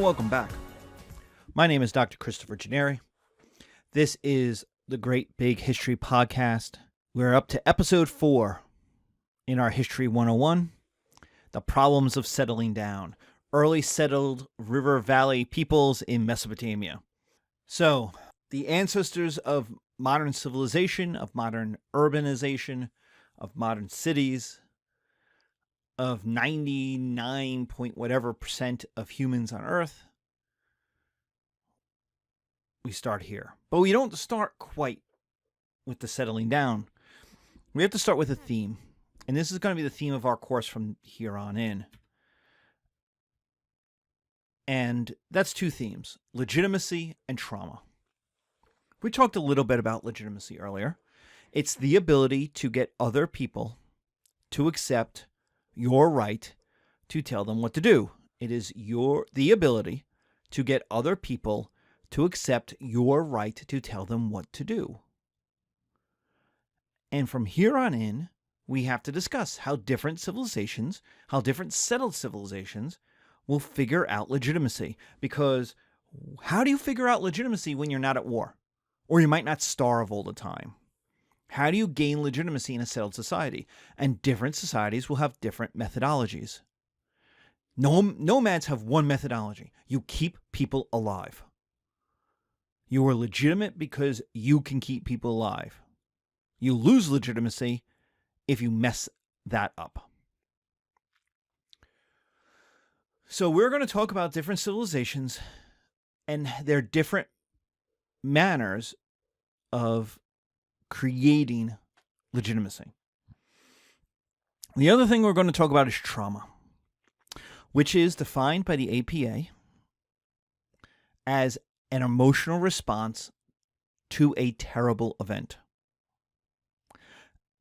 welcome back. My name is Dr. Christopher Gennari. This is the Great Big History Podcast. We're up to episode 4 in our History 101, The Problems of Settling Down, Early Settled River Valley Peoples in Mesopotamia. So, the ancestors of modern civilization, of modern urbanization, of modern cities, of 99 point whatever percent of humans on Earth, we start here. But we don't start quite with the settling down. We have to start with a theme. And this is going to be the theme of our course from here on in. And that's two themes, legitimacy and trauma. We talked a little bit about legitimacy earlier. It's the ability to get other people to accept your right to tell them what to do. It is the ability to get other people to accept your right to tell them what to do. And from here on in, we have to discuss how different civilizations, how different settled civilizations will figure out legitimacy. Because how do you figure out legitimacy when you're not at war? Or you might not starve all the time? How do you gain legitimacy in a settled society? And different societies will have different methodologies. Nomads have one methodology. You keep people alive. You are legitimate because you can keep people alive. You lose legitimacy if you mess that up. So we're going to talk about different civilizations and their different manners of creating legitimacy. The other thing we're going to talk about is trauma, which is defined by the APA as an emotional response to a terrible event.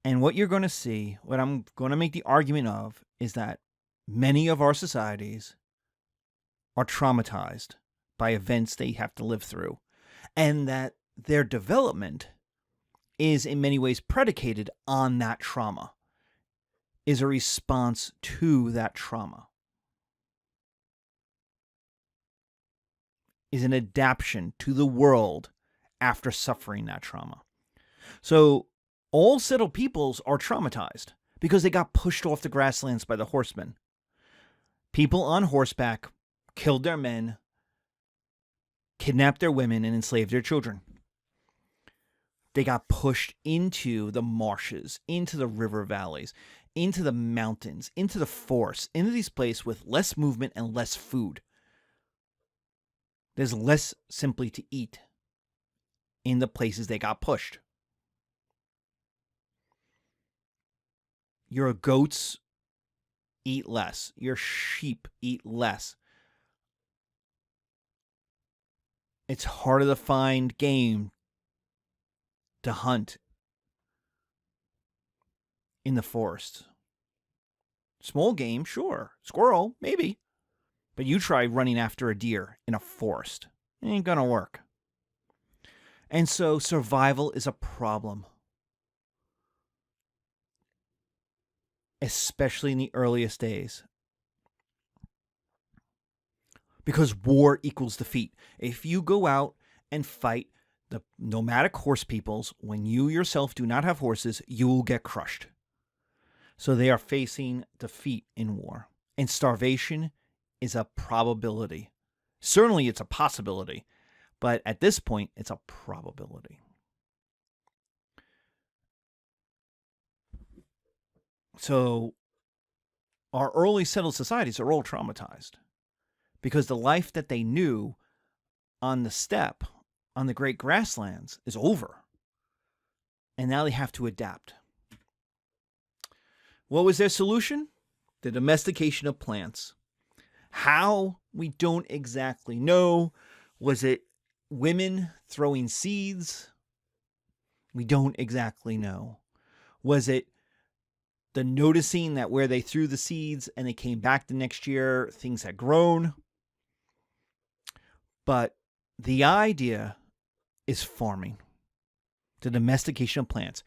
And what you're going to see, what I'm going to make the argument of, is that many of our societies are traumatized by events they have to live through, and that their development is in many ways predicated on that trauma, is a response to that trauma, is an adaptation to the world after suffering that trauma. So all settled peoples are traumatized because they got pushed off the grasslands by the horsemen. People on horseback killed their men, kidnapped their women, and enslaved their children. They got pushed into the marshes, into the river valleys, into the mountains, into the forests, into these places with less movement and less food. There's less simply to eat in the places they got pushed. Your goats eat less. Your sheep eat less. It's harder to find game to hunt in the forest. Small game, sure. Squirrel, maybe. But you try running after a deer in a forest. It ain't gonna work. And so survival is a problem. Especially in the earliest days. Because war equals defeat. If you go out and fight the nomadic horse peoples, when you yourself do not have horses, you will get crushed. So they are facing defeat in war. And starvation is a probability. Certainly it's a possibility, but at this point, it's a probability. So our early settled societies are all traumatized because the life that they knew on the steppe, on the great grasslands, is over. And now they have to adapt. What was their solution? The domestication of plants. How? We don't exactly know. Was it women throwing seeds? We don't exactly know. Was it the noticing that where they threw the seeds and they came back the next year, things had grown? But the idea is farming, the domestication of plants,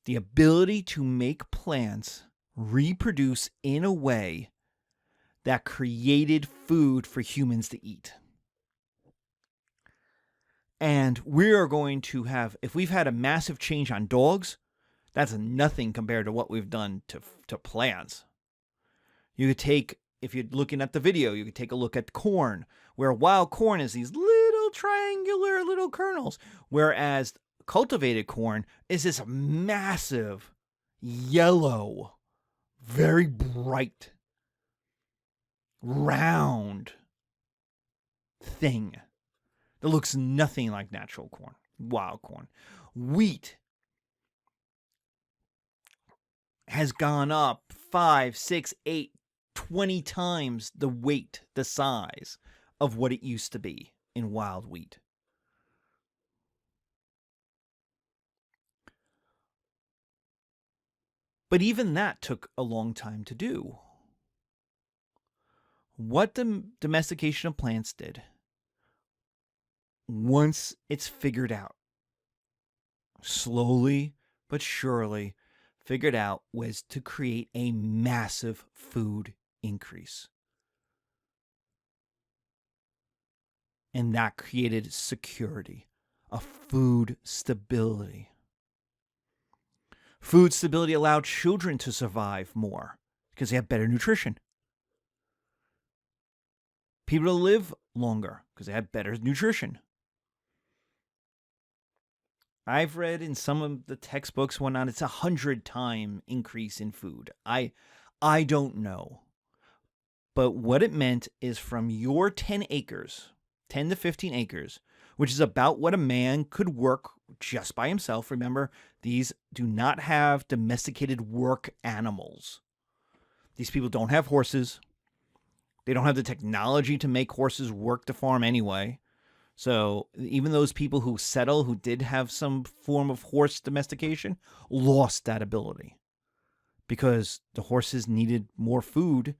the ability to make plants reproduce in a way that created food for humans to eat. And we're going to have, if we've had a massive change on dogs, that's nothing compared to what we've done to plants. You could take, if you're looking at the video, you could take a look at corn, where wild corn is these little triangular little kernels, whereas cultivated corn is this massive yellow, very bright, round thing that looks nothing like natural corn, wild corn. Wheat has gone up 5, 6, 8, 20 times the weight, the size of what it used to be in wild wheat. But even that took a long time to do. What the domestication of plants did, once it's figured out, slowly but surely figured out, was to create a massive food increase. And that created security, a food stability. Food stability allowed children to survive more because they have better nutrition. People to live longer because they have better nutrition. I've read in some of the textbooks, whatnot, it's 100-time increase in food. I don't know. But what it meant is from your 10 acres, 10 to 15 acres, which is about what a man could work just by himself. Remember, these do not have domesticated work animals. These people don't have horses. They don't have the technology to make horses work the farm anyway. So even those people who settle, who did have some form of horse domestication, lost that ability because the horses needed more food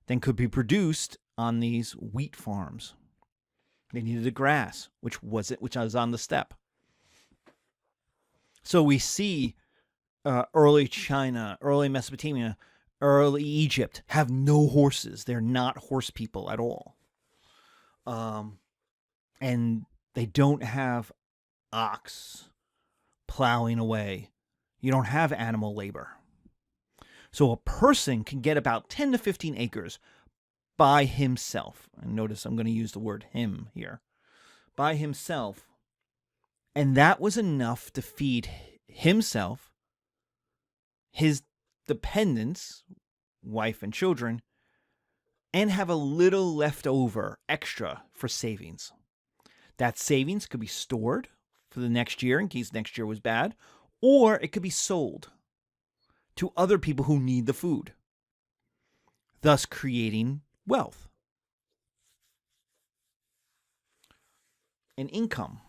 than could be produced on these wheat farms. They needed the grass, which was on the steppe. So we see early China, early Mesopotamia, early Egypt have no horses. They're not horse people at all. And they don't have ox plowing away. You don't have animal labor. So a person can get about 10 to 15 acres by himself. And notice I'm going to use the word him here. By himself. And that was enough to feed himself, his dependents, wife and children, and have a little left over extra for savings. That savings could be stored for the next year in case next year was bad, or it could be sold to other people who need the food, thus creating wealth and income.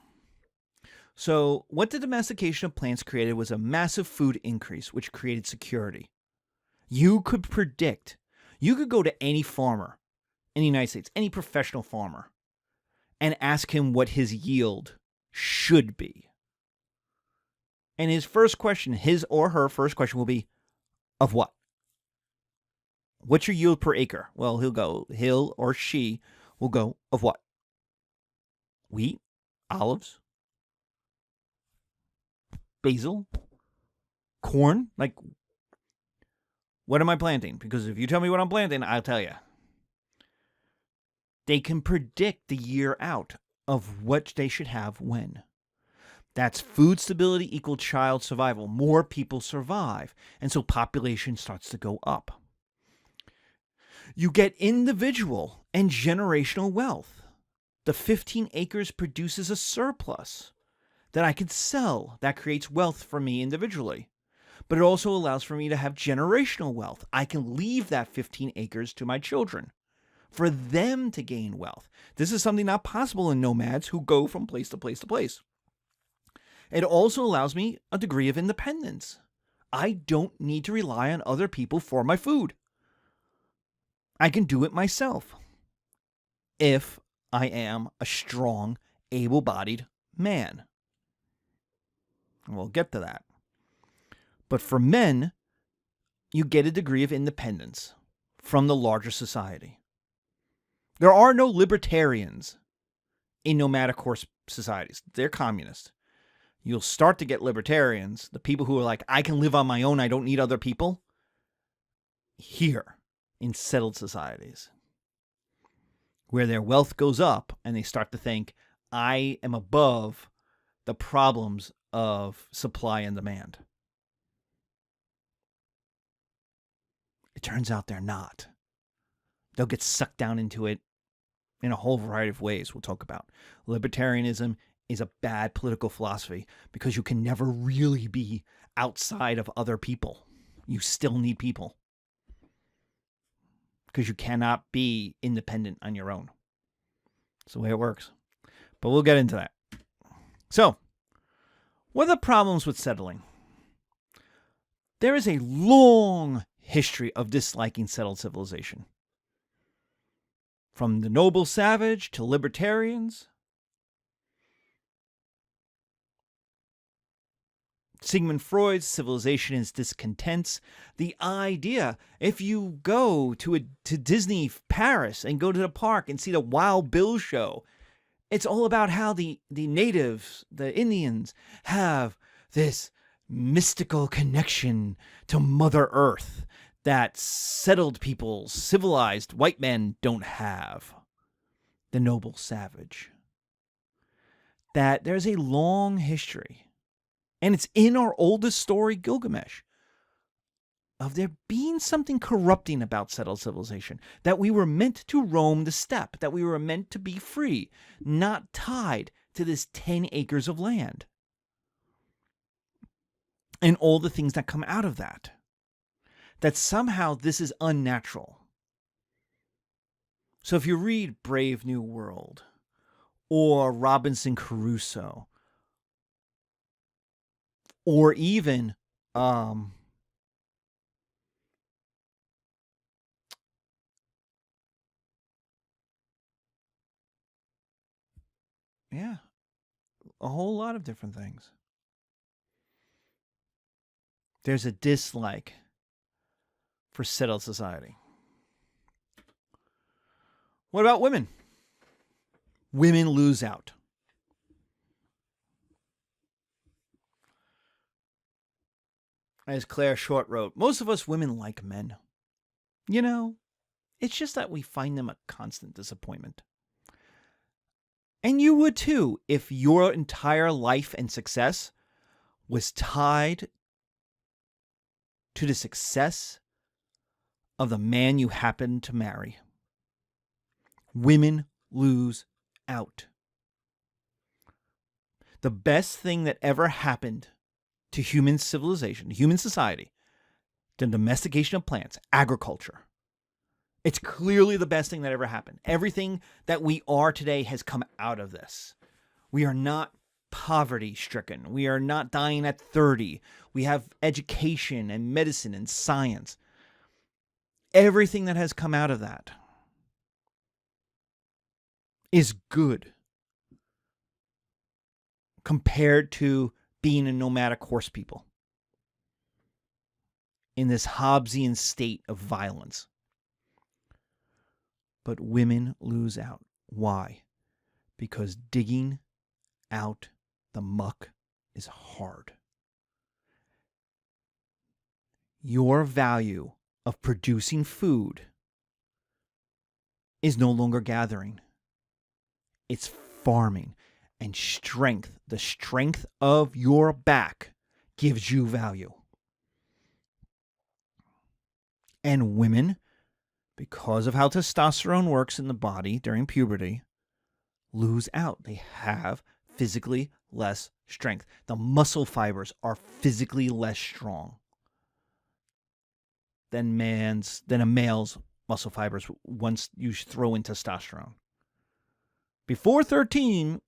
So what the domestication of plants created was a massive food increase, which created security. You could predict, you could go to any farmer in the United States, any professional farmer, and ask him what his yield should be. And his first question, his or her first question will be, of what? What's your yield per acre? Well, he'll or she will go, of what? Wheat, olives, basil, corn? Like, what am I planting? Because if you tell me what I'm planting, I'll tell you. They can predict the year out of what they should have when. That's food stability equal child survival. More people survive, and so population starts to go up. You get individual and generational wealth. The 15 acres produces a surplus that I can sell. That creates wealth for me individually. But it also allows for me to have generational wealth. I can leave that 15 acres to my children for them to gain wealth. This is something not possible in nomads who go from place to place to place. It also allows me a degree of independence. I don't need to rely on other people for my food. I can do it myself if I am a strong, able-bodied man. We'll get to that. But for men, you get a degree of independence from the larger society. There are no libertarians in nomadic horse societies. They're communist. You'll start to get libertarians, the people who are like, I can live on my own, I don't need other people, here in settled societies, where their wealth goes up and they start to think, I am above the problems of supply and demand. It turns out they're not. They'll get sucked down into it in a whole variety of ways we'll talk about. Libertarianism is a bad political philosophy because you can never really be outside of other people. You still need people because you cannot be independent on your own. That's the way it works. But we'll get into that. So, what are the problems with settling? There is a long history of disliking settled civilization. From the noble savage to libertarians. Sigmund Freud's Civilization is Discontents. The idea, if you go to Disney Paris and go to the park and see the Wild Bill show, it's all about how the natives, the Indians, have this mystical connection to Mother Earth that settled peoples, civilized white men don't have. The noble savage. That there's a long history, and it's in our oldest story, Gilgamesh, of there being something corrupting about settled civilization, that we were meant to roam the steppe, that we were meant to be free, not tied to this 10 acres of land. And all the things that come out of that. That somehow this is unnatural. So if you read Brave New World or Robinson Crusoe or even a whole lot of different things. There's a dislike for settled society. What about women? Women lose out. As Claire Short wrote, most of us women like men. You know, it's just that we find them a constant disappointment. And you would too if your entire life and success was tied to the success of the man you happen to marry. Women lose out. The best thing that ever happened to human civilization, human society, the domestication of plants, agriculture. It's clearly the best thing that ever happened. Everything that we are today has come out of this. We are not poverty-stricken. We are not dying at 30. We have education and medicine and science. Everything that has come out of that is good compared to being a nomadic horse people in this Hobbesian state of violence. But women lose out. Why? Because digging out the muck is hard. Your value of producing food is no longer gathering. It's farming. And strength, the strength of your back, gives you value. And women, because of how testosterone works in the body during puberty, lose out. They have physically less strength. The muscle fibers are physically less strong than a male's muscle fibers once you throw in testosterone. Before 13,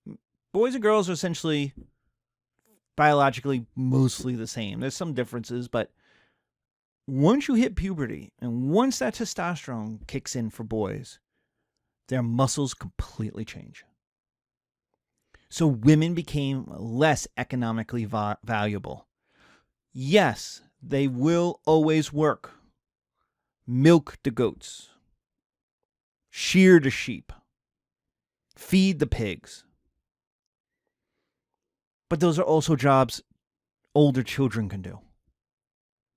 boys and girls are essentially biologically mostly the same. There's some differences, but once you hit puberty and once that testosterone kicks in for boys, their muscles completely change. So women became less economically valuable. Yes, they will always work. Milk the goats. Shear the sheep. Feed the pigs. But those are also jobs older children can do.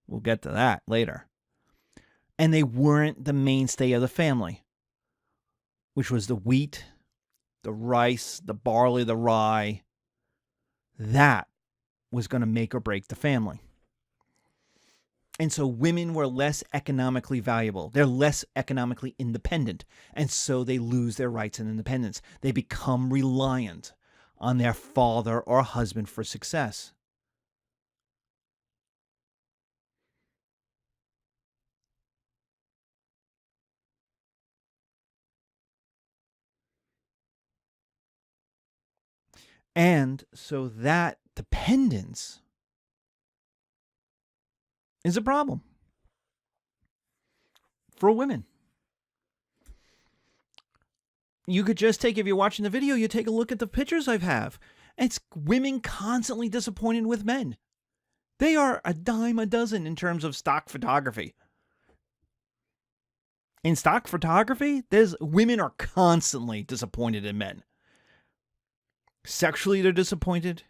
We'll get to that later. And they weren't the mainstay of the family, which was the wheat, the rice, the barley, the rye. That was going to make or break the family. And so women were less economically valuable. They're less economically independent. And so they lose their rights and independence. They become reliant on their father or husband for success. And so that dependence is a problem for women. You could just take, if you're watching the video, you take a look at the pictures I have. It's women constantly disappointed with men. They are a dime a dozen in terms of stock photography. In stock photography, women are constantly disappointed in men. Sexually, they're disappointed.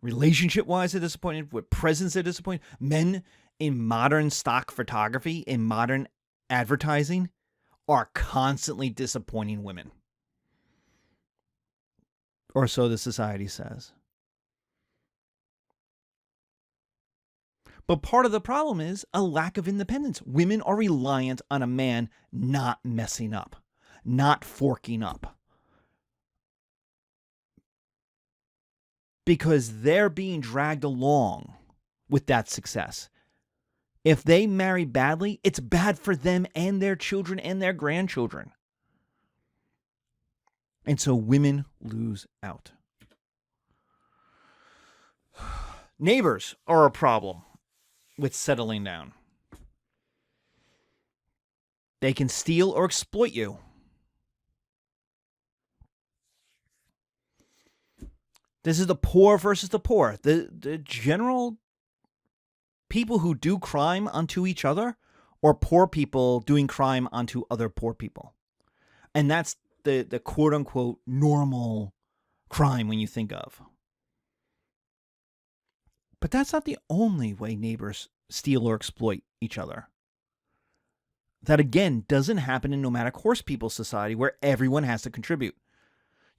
Relationship-wise, they're disappointed. With presence, they're disappointed. Men in modern stock photography, in modern advertising, are constantly disappointing women. Or so the society says. But part of the problem is a lack of independence. Women are reliant on a man not messing up, not forking up. Because they're being dragged along with that success. If they marry badly, it's bad for them and their children and their grandchildren. And so women lose out. Neighbors are a problem with settling down. They can steal or exploit you. This is the poor versus the poor. The general people who do crime onto each other, or poor people doing crime onto other poor people. And that's the quote-unquote normal crime when you think of. But that's not the only way neighbors steal or exploit each other. That, again, doesn't happen in nomadic horse people society where everyone has to contribute.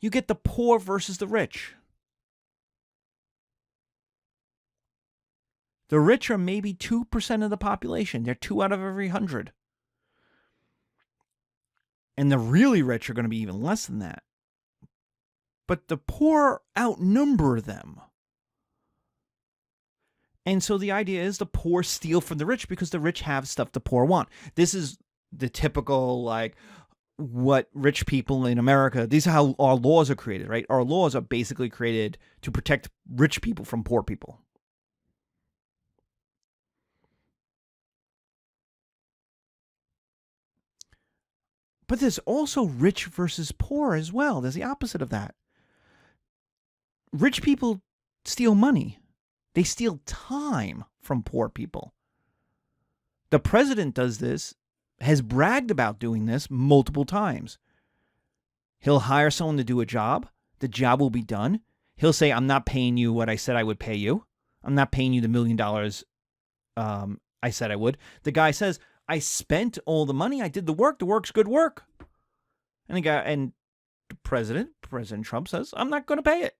You get the poor versus the rich. The rich are maybe 2% of the population. They're 2 out of every 100. And the really rich are going to be even less than that. But the poor outnumber them. And so the idea is the poor steal from the rich because the rich have stuff the poor want. This is the typical, like, what rich people in America, these are how our laws are created, right? Our laws are basically created to protect rich people from poor people. But there's also rich versus poor as well. There's the opposite of that. Rich people steal money. They steal time from poor people. The president does this, has bragged about doing this multiple times. He'll hire someone to do a job. The job will be done. He'll say, I'm not paying you what I said I would pay you. I'm not paying you the $1 million I said I would. The guy says, I spent all the money. I did the work. The work's good work. And the President Trump says, I'm not going to pay it.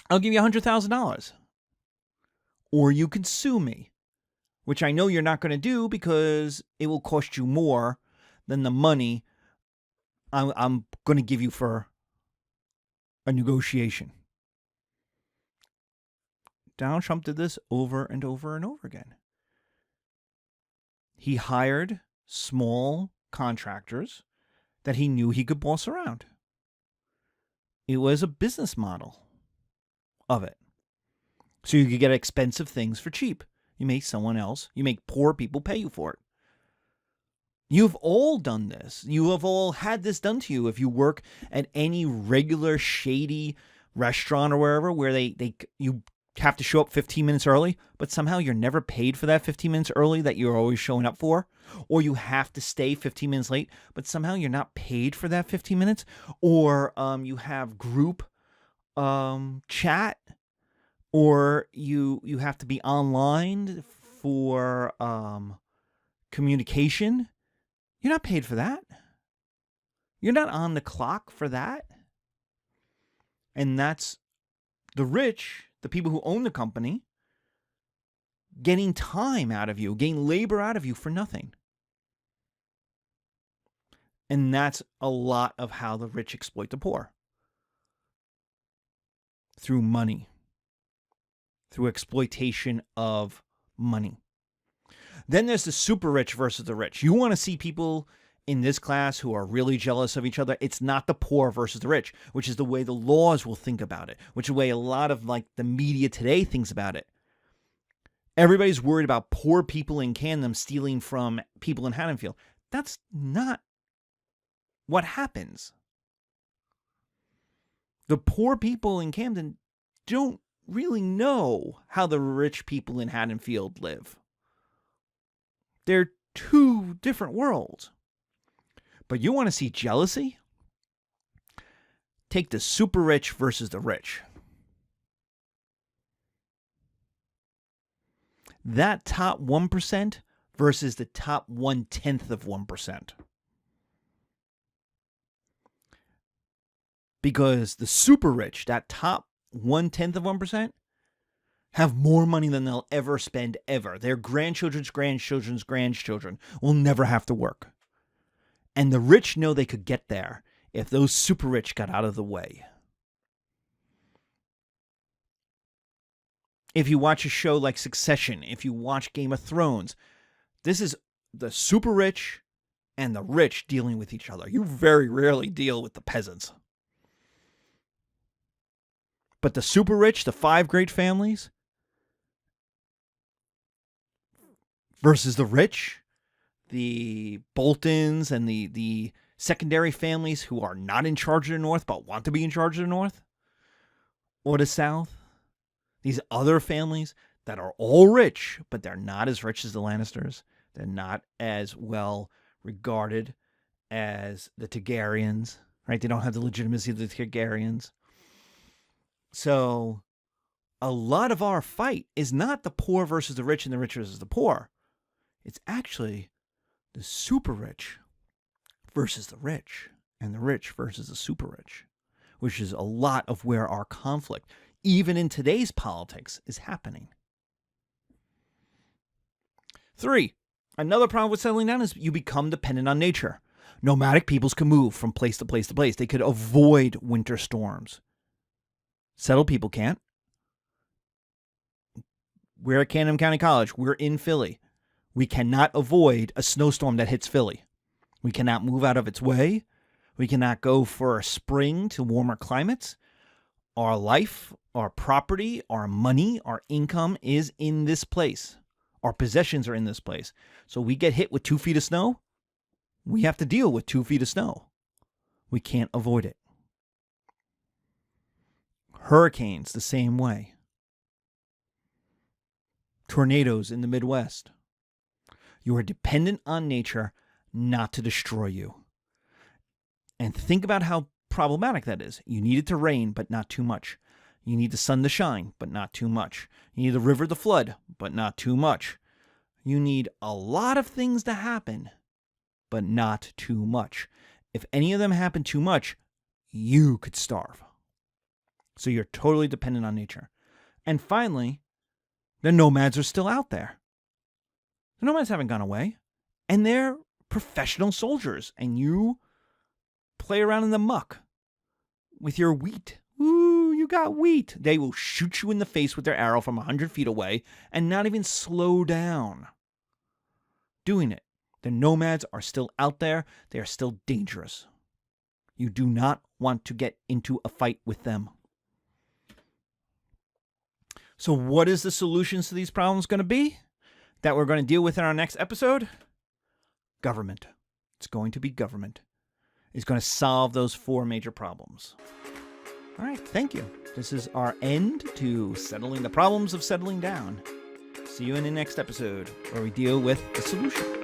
I'll give you $100,000. Or you can sue me, which I know you're not going to do because it will cost you more than the money I'm going to give you for a negotiation. Donald Trump did this over and over and over again. He hired small contractors that he knew he could boss around. It was a business model of it. So you could get expensive things for cheap. You make poor people pay you for it. You've all done this. You have all had this done to you if you work at any regular shady restaurant or wherever where you have to show up 15 minutes early, but somehow you're never paid for that 15 minutes early that you're always showing up for. Or you have to stay 15 minutes late, but somehow you're not paid for that 15 minutes. Or you have group chat, or you have to be online for communication. You're not paid for that. You're not on the clock for that. And that's the rich, the people who own the company, getting time out of you, getting labor out of you for nothing. And that's a lot of how the rich exploit the poor. Through money. Through exploitation of money. Then there's the super rich versus the rich. You want to see people in this class who are really jealous of each other. It's not the poor versus the rich, which is the way the laws will think about it, which is the way a lot of like the media today thinks about it. Everybody's worried about poor people in Camden stealing from people in Haddonfield. That's not what happens. The poor people in Camden don't really know how the rich people in Haddonfield live. They're two different worlds. But you want to see jealousy? Take the super rich versus the rich. That top 1% versus the top 1/10 of 1%. Because the super rich, that top 1/10 of 1%, have more money than they'll ever spend ever. Their grandchildren's grandchildren's grandchildren will never have to work. And the rich know they could get there if those super rich got out of the way. If you watch a show like Succession, if you watch Game of Thrones, this is the super rich and the rich dealing with each other. You very rarely deal with the peasants. But the super rich, the 5 great families, versus the rich, the Boltons and the secondary families who are not in charge of the North but want to be in charge of the North or the South. These other families that are all rich, but they're not as rich as the Lannisters. They're not as well regarded as the Targaryens, right? They don't have the legitimacy of the Targaryens. So a lot of our fight is not the poor versus the rich and the rich versus the poor. It's actually the super rich versus the rich and the rich versus the super rich, which is a lot of where our conflict, even in today's politics, is happening. 3, another problem with settling down is you become dependent on nature. Nomadic peoples can move from place to place to place. They could avoid winter storms. Settled people can't. We're at Camden County College. We're in Philly. We cannot avoid a snowstorm that hits Philly. We cannot move out of its way. We cannot go for a spring to warmer climates. Our life, our property, our money, our income is in this place. Our possessions are in this place. So we get hit with 2 feet of snow. We have to deal with 2 feet of snow. We can't avoid it. Hurricanes, the same way. Tornadoes in the Midwest. You are dependent on nature not to destroy you. And think about how problematic that is. You need it to rain, but not too much. You need the sun to shine, but not too much. You need the river to flood, but not too much. You need a lot of things to happen, but not too much. If any of them happen too much, you could starve. So you're totally dependent on nature. And finally, the nomads are still out there. The nomads haven't gone away. And they're professional soldiers. And you play around in the muck with your wheat. Ooh, you got wheat. They will shoot you in the face with their arrow from 100 feet away and not even slow down doing it. The nomads are still out there. They are still dangerous. You do not want to get into a fight with them. So what is the solutions to these problems going to be that we're going to deal with in our next episode? Government. It's going to be government. It's going to solve those 4 major problems. All right, thank you. This is our end to settling the problems of settling down. See you in the next episode where we deal with the solution.